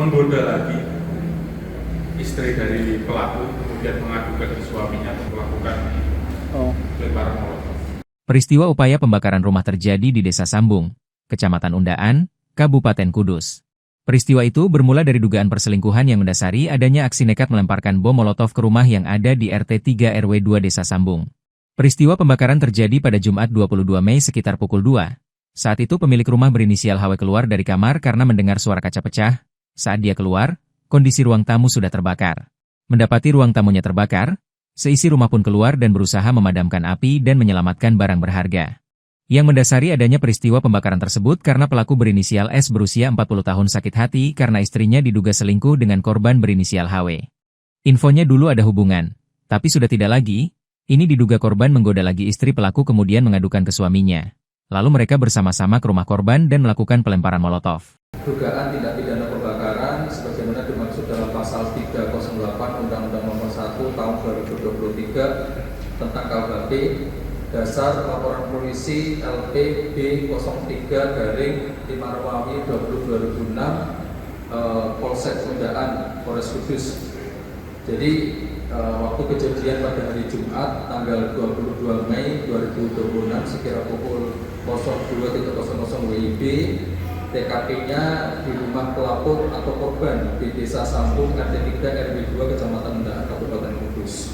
menggoda lagi istri dari pelaku, kemudian mengadukan ke suaminya untuk melakukan pelemparan molotov. Peristiwa upaya pembakaran rumah terjadi di Desa Sambung, Kecamatan Undaan, Kabupaten Kudus. Peristiwa itu bermula dari dugaan perselingkuhan yang mendasari adanya aksi nekat melemparkan bom molotov ke rumah yang ada di RT 3 RW 2 Desa Sambung. Peristiwa pembakaran terjadi pada Jumat 22 Mei sekitar pukul 2. Saat itu pemilik rumah berinisial HW keluar dari kamar karena mendengar suara kaca pecah. Saat dia keluar, kondisi ruang tamu sudah terbakar. Mendapati ruang tamunya terbakar, seisi rumah pun keluar dan berusaha memadamkan api dan menyelamatkan barang berharga. Yang mendasari adanya peristiwa pembakaran tersebut karena pelaku berinisial S berusia 40 tahun sakit hati karena istrinya diduga selingkuh dengan korban berinisial HW. Infonya dulu ada hubungan, tapi sudah tidak lagi. Ini diduga korban menggoda lagi istri pelaku kemudian mengadukan ke suaminya. Lalu mereka bersama-sama ke rumah korban dan melakukan pelemparan molotov. Dugaan tindak pidana pembakaran sebagaimana dimaksud dalam pasal 308 Undang-Undang Nomor 1 Tahun 2023 tentang KUHP, dasar laporan polisi LPB 03/5 Polsek Undaan, Polres Kudus. Jadi waktu kejadian pada hari Jumat tanggal 22 Mei 2026 sekira pukul 02.00 WIB, TKP-nya di rumah pelapor atau korban di Desa Sambung RT 3 RW 2 Kecamatan Undaan, Kabupaten Kudus.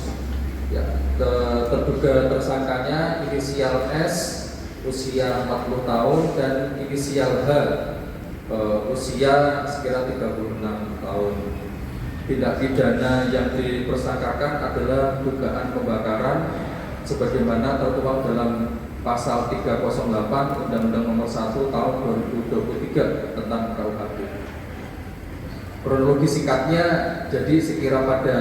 Ya, terduga tersangkanya inisial S usia 40 tahun dan inisial H usia sekira 36 tahun. Tindak pidana yang dipersangkakan adalah dugaan pembakaran sebagaimana tertuang dalam pasal 308 Undang-Undang Nomor 1 Tahun 2023 tentang KUHP. Kronologi singkatnya, jadi sekira pada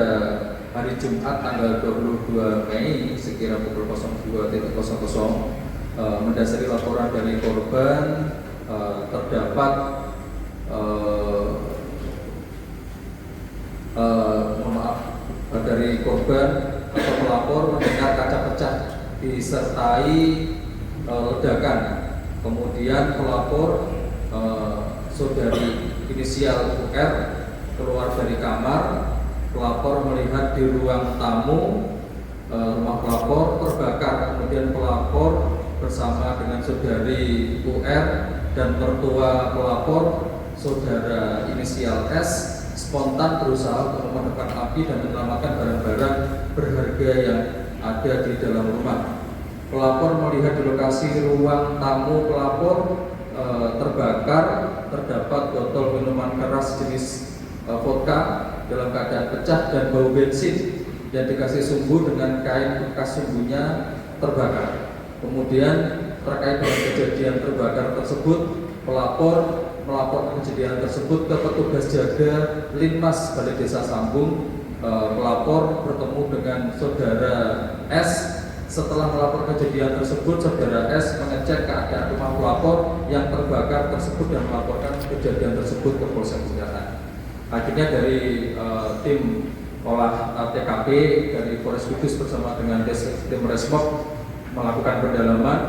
hari Jumat tanggal 22 Mei sekira pukul 02.00 mendasari laporan dari korban terdapat dari korban atau pelapor mendengar kaca pecah disertai ledakan. Kemudian pelapor saudari inisial UR keluar dari kamar. Pelapor melihat di ruang tamu rumah pelapor terbakar. Kemudian pelapor bersama dengan saudari UR dan mertua pelapor saudara inisial S spontan berusaha untuk memadamkan api dan menyelamatkan barang-barang berharga yang ada di dalam rumah. Pelapor melihat di lokasi ruang tamu pelapor terbakar, terdapat botol minuman keras jenis vodka dalam keadaan pecah dan bau bensin yang dikasih sumbu dengan kain bekas sumbunya terbakar. Kemudian terkait dengan kejadian terbakar tersebut, pelapor melaporkan kejadian tersebut ke petugas jaga Linmas Balai Desa Sambung. Pelapor bertemu dengan saudara S. Setelah melapor kejadian tersebut, saudara S mengecek keadaan rumah pelapor yang terbakar tersebut dan melaporkan kejadian tersebut ke Polsek Undaan. Akhirnya dari tim olah TKP dari Polres Kudus bersama dengan tim Resmob melakukan pendalaman,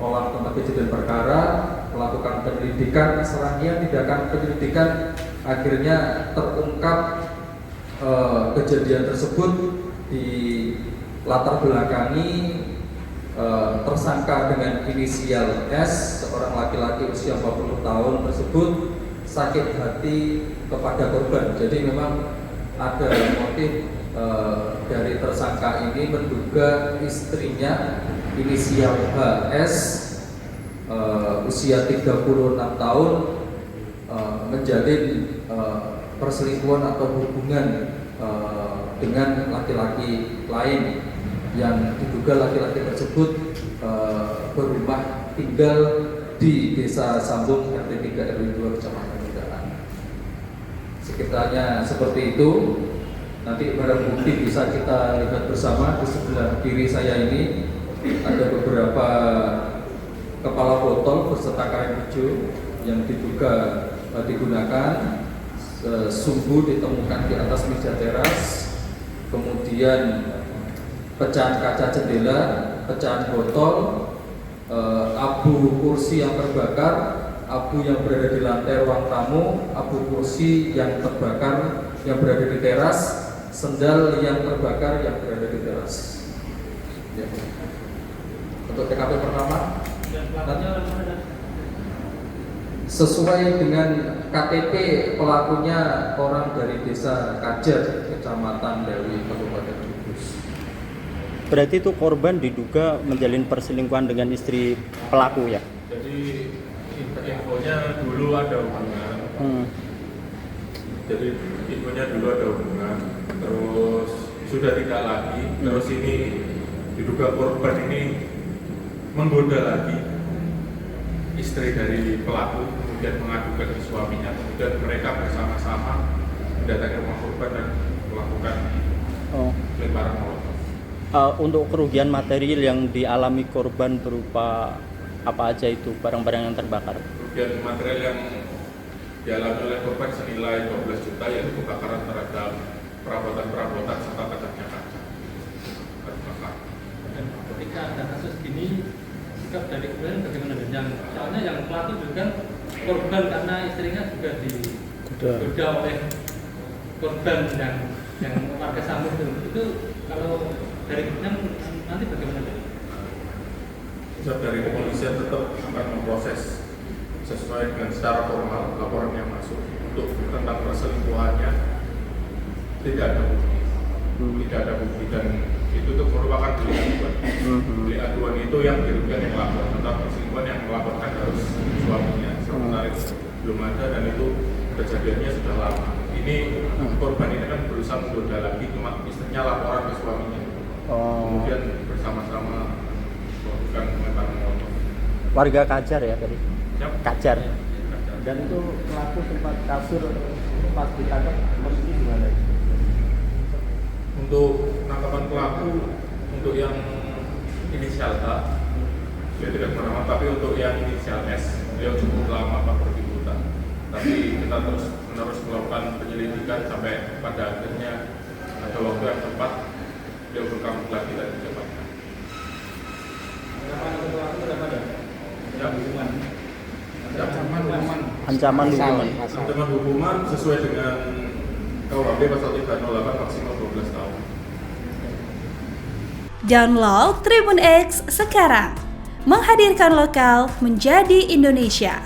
olah tempat kejadian perkara, melakukan penyelidikan. Serangkaian tindakan penyelidikan akhirnya terungkap kejadian tersebut di latar belakangi tersangka dengan inisial S, seorang laki-laki usia 40 tahun tersebut sakit hati kepada korban. Jadi memang ada motif dari tersangka ini menduga istrinya inisial HS usia 36 tahun menjalin perselingkuhan atau hubungan dengan laki-laki lain yang diduga laki-laki tersebut berumah tinggal di Desa Sambung RT 3 RW 2 Kecamatan Undaan. Sekitarnya seperti itu. Nanti barang bukti bisa kita lihat bersama. Di sebelah kiri saya ini ada beberapa kepala botol beserta kain hijau yang diduga digunakan. Sumbu ditemukan di atas meja teras. Kemudian pecahan kaca jendela, pecahan botol, abu kursi yang terbakar, abu yang berada di lantai ruang tamu, abu kursi yang terbakar yang berada di teras, sendal yang terbakar yang berada di teras. Ya. Untuk TKP pertama, sesuai dengan KTP pelakunya orang dari desa Kajer, Kecamatan Dewi, Kabupaten Kudus. Berarti itu korban diduga menjalin perselingkuhan dengan istri pelaku ya? Jadi infonya dulu ada hubungan. Jadi infonya dulu ada hubungan, terus sudah tidak lagi. Terus ini diduga korban ini menggoda lagi istri dari pelaku, kemudian mengadukan ke suaminya, kemudian mereka bersama-sama mendatangi rumah korban dan melakukan lemparan molotov. Untuk kerugian material yang dialami korban berupa apa aja itu barang-barang yang terbakar? Kerugian material yang dialami oleh korban senilai 12 juta, yaitu kebakaran terhadap perabotan-perabotan serta kacanya kaca. Dan ketika ada kasus gini, sikap dari keluarga bagaimana? Soalnya yang pelaku juga kan korban karena istrinya juga digoda oleh korban yang warga Sambung itu kalau dari nanti bagaimana? Dari kepolisian tetap akan memproses sesuai dengan secara formal laporan yang masuk. Untuk tentang perselingkuhannya tidak ada bukti dan itu tuh merupakan delik aduan. Delik aduan itu yang dirugikan yang melapor, tentang perselingkuhan yang melaporkan harus suaminya. Sementara itu belum ada dan itu kejadiannya sudah lama. Ini korban ini kan berusaha menggoda lagi, cuma istrinya laporan ke suaminya. Kemudian bersama-sama melakukan lemparan molotov. Warga Kajar ya tadi? Yap. Kajar. Dan itu pelaku sempat kabur pas ditangkap posisi gimana? Untuk penangkapan pelaku, untuk yang inisial H, dia tidak bernama, tapi untuk yang inisial S, dia cukup lama Pak pergi hutan. Tapi kita terus menerus melakukan penyelidikan sampai pada akhirnya ada waktu yang tepat dia berkamuflase lagi dan didapatkan. Ancaman hukuman. Ancaman hukuman sesuai dengan KUHP pasal 308 maksimal 12 tahun. Download Tribun X sekarang, menghadirkan lokal menjadi Indonesia.